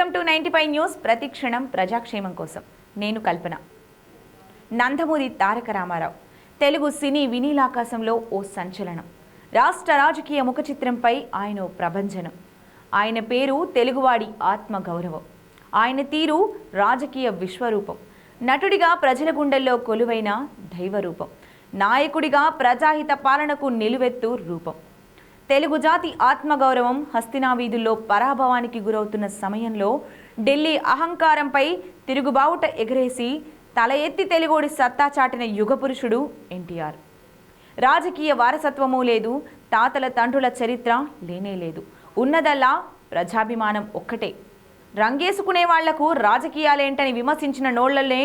Welcome to 95 news. ప్రతిక్షణం ప్రజాక్షేమం కోసం. నేను కల్పన. నందమూరి తారక రామారావు తెలుగు సినీ వినీలాకాశంలో ఓ సంచలనం. రాష్ట్ర రాజకీయ ముఖ చిత్రంపై ఆయన ప్రభంజనం. ఆయన పేరు తెలుగువాడి ఆత్మగౌరవం. ఆయన తీరు రాజకీయ విశ్వరూపం. నటుడిగా ప్రజల గుండెల్లో కొలువైన దైవరూపం. నాయకుడిగా ప్రజాహిత పాలనకు నిలువెత్తు రూపం. తెలుగు జాతి ఆత్మగౌరవం హస్తినావీధుల్లో పరాభవానికి గురవుతున్న సమయంలో ఢిల్లీ అహంకారంపై తిరుగుబావుట ఎగరేసి తల ఎత్తి తెలుగోడి సత్తా చాటిన యుగపురుషుడు ఎన్టీఆర్. రాజకీయ వారసత్వమూ లేదు, తాతల తండ్రుల చరిత్ర లేనే లేదు. ఉన్నదల్లా ప్రజాభిమానం ఒక్కటే. రంగేసుకునే వాళ్లకు రాజకీయాలేంటని విమర్శించిన నోళ్లనే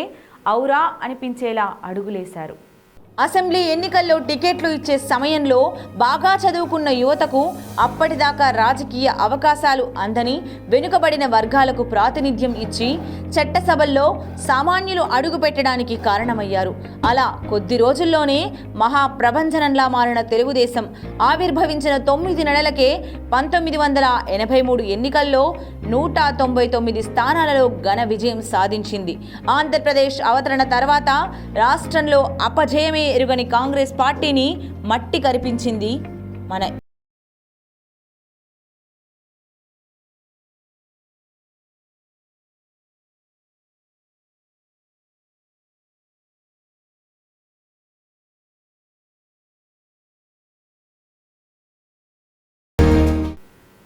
ఔరా అనిపించేలా అడుగులేశారు. అసెంబ్లీ ఎన్నికల్లో టికెట్లు ఇచ్చే సమయంలో బాగా చదువుకున్న యువతకు అప్పటిదాకా రాజకీయ అవకాశాలు అందని వెనుకబడిన వర్గాలకు ప్రాతినిధ్యం ఇచ్చి చట్టసభల్లో సామాన్యులు అడుగుపెట్టడానికి కారణమయ్యారు. అలా కొద్ది రోజుల్లోనే మహాప్రబంధనంలా మారిన తెలుగుదేశం ఆవిర్భవించిన 9 నెలలకే 1983 ఎన్నికల్లో 199 స్థానాలలో ఘన విజయం సాధించింది. ఆంధ్రప్రదేశ్ అవతరణ తర్వాత రాష్ట్రంలో అపజయమే ఎరుగని కాంగ్రెస్ పార్టీని మట్టి కరిపించింది మన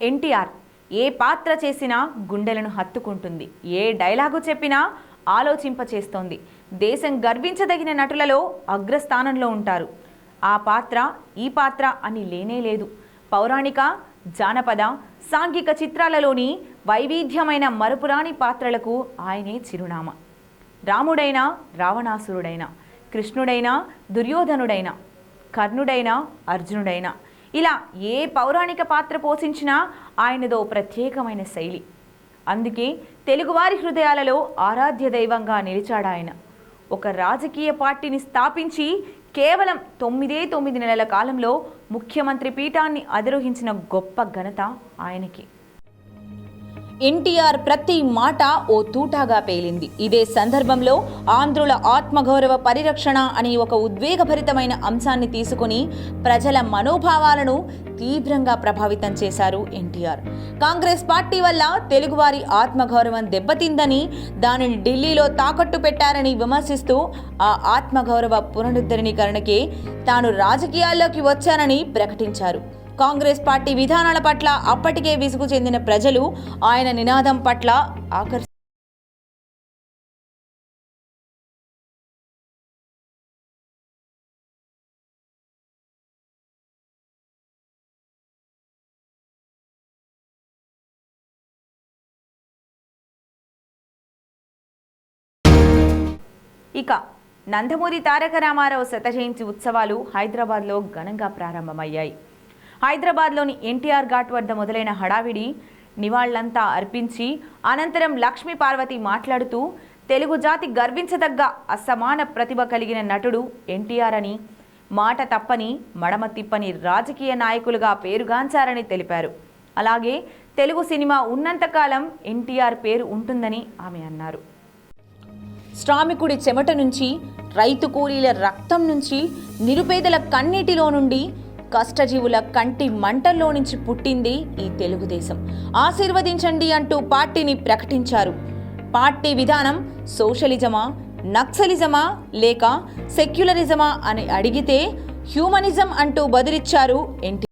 ఎన్టీఆర్. ఏ పాత్ర చేసినా గుండెలను హత్తుకుంటుంది. ఏ డైలాగు చెప్పినా ఆలోచింపచేస్తోంది. దేశం గర్వించదగిన నటులలో అగ్రస్థానంలో ఉంటారు. ఆ పాత్ర ఈ పాత్ర అని లేనే లేదు. పౌరాణిక, జానపద, సాంఘిక చిత్రాలలోని వైవిధ్యమైన మరపురాని పాత్రలకు ఆయనే చిరునామా. రాముడైనా, రావణాసురుడైనా, కృష్ణుడైనా, దుర్యోధనుడైనా, కర్ణుడైనా, అర్జునుడైనా, ఇలా ఏ పౌరాణిక పాత్ర పోషించినా ఆయనదో ప్రత్యేకమైన శైలి. అందుకే తెలుగువారి హృదయాలలో ఆరాధ్య దైవంగా నిలిచాడాయన. ఒక రాజకీయ పార్టీని స్థాపించి కేవలం 9 నెలల కాలంలో ముఖ్యమంత్రి పీఠాన్ని అధిరోహించిన గొప్ప ఘనత ఆయనకి. ఎన్టీఆర్ ప్రతి మాట ఓ తూటాగా పేలింది. ఇదే సందర్భంలో ఆంధ్రుల ఆత్మగౌరవ పరిరక్షణ అనే ఒక ఉద్వేగభరితమైన అంశాన్ని తీసుకుని ప్రజల మనోభావాలను తీవ్రంగా ప్రభావితం చేశారు ఎన్టీఆర్. కాంగ్రెస్ పార్టీ వల్ల తెలుగువారి ఆత్మగౌరవం దెబ్బతిందని, దానిని ఢిల్లీలో తాకట్టు పెట్టారని విమర్శిస్తూ ఆ ఆత్మగౌరవ పునరుద్ధరణీకరణకే తాను రాజకీయాల్లోకి వచ్చానని ప్రకటించారు. కాంగ్రెస్ పార్టీ విధానాల పట్ల అప్పటికే విసుగు చెందిన ప్రజలు ఆయన నినాదం పట్ల ఇక నందమూరి తారక రామారావు శత జయంతి ఉత్సవాలు హైదరాబాద్లో ఘనంగా ప్రారంభమయ్యాయి. హైదరాబాద్లోని ఎన్టీఆర్ ఘాట్ వద్ద మొదలైన హడావిడి నివాళులంతా అర్పించి అనంతరం లక్ష్మీ పార్వతి మాట్లాడుతూ తెలుగు జాతి గర్వించదగ్గ అసమాన ప్రతిభ కలిగిన నటుడు ఎన్టీఆర్ అని, మాట తప్పని మడమ తిప్పని రాజకీయ నాయకులుగా పేరుగాంచారని తెలిపారు. అలాగే తెలుగు సినిమా ఉన్నంతకాలం ఎన్టీఆర్ పేరు ఉంటుందని ఆమె అన్నారు. శ్రామికుడి చెమట నుంచి, రైతు కూలీల రక్తం నుంచి, నిరుపేదల కన్నీటిలో నుండి, కష్టజీవుల కంటి మంటల్లో నుంచి పుట్టింది ఈ తెలుగుదేశం. ఆశీర్వదించండి అంటూ పార్టీని ప్రకటించారు. పార్టీ విధానం సోషలిజమా, నక్సలిజమా లేక సెక్యులరిజమా అని అడిగితే హ్యూమనిజం అంటూ బదులిచ్చారు ఎన్టీ.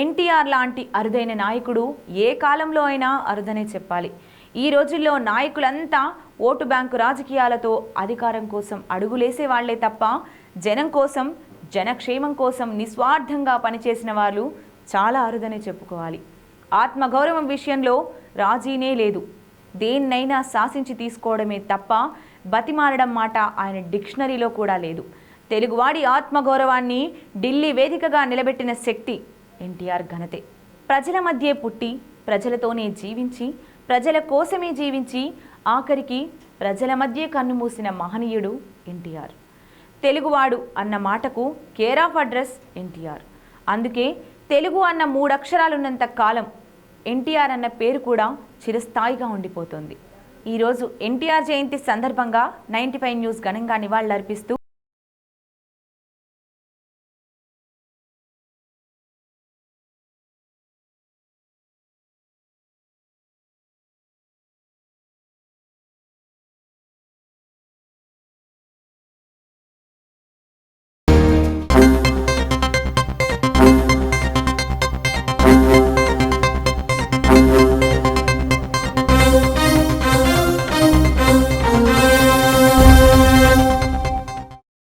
ఎన్టీఆర్ లాంటి అరుదైన నాయకుడు ఏ కాలంలో అయినా అరుదనే చెప్పాలి. ఈ రోజుల్లో నాయకులంతా ఓటు బ్యాంకు రాజకీయాలతో అధికారం కోసం అడుగులేసే వాళ్లే తప్ప జనం కోసం, జనక్షేమం కోసం నిస్వార్థంగా పనిచేసిన వాళ్ళు చాలా అరుదనే చెప్పుకోవాలి. ఆత్మగౌరవం విషయంలో రాజీనే లేదు. దేన్నైనా శాసించి తీసుకోవడమే తప్ప బతిమాలడం మాట ఆయన డిక్షనరీలో కూడా లేదు. తెలుగువాడి ఆత్మగౌరవాన్ని ఢిల్లీ వేదికగా నిలబెట్టిన శక్తి ఎన్టీఆర్ ఘనతే. ప్రజల మధ్య పుట్టి ప్రజలతోనే జీవించి ప్రజల కోసమే జీవించి ఆఖరికి ప్రజల మధ్య కన్నుమూసిన మహనీయుడు ఎన్టీఆర్. తెలుగువాడు అన్న మాటకు కేర్ ఆఫ్ అడ్రస్ ఎన్టీఆర్. అందుకే తెలుగు అన్న 3 అక్షరాలున్నంత కాలం ఎన్టీఆర్ అన్న పేరు కూడా చిరస్థాయిగా ఉండిపోతుంది. ఈరోజు ఎన్టీఆర్ జయంతి సందర్భంగా 95 న్యూస్ ఘనంగా నివాళులర్పిస్తూ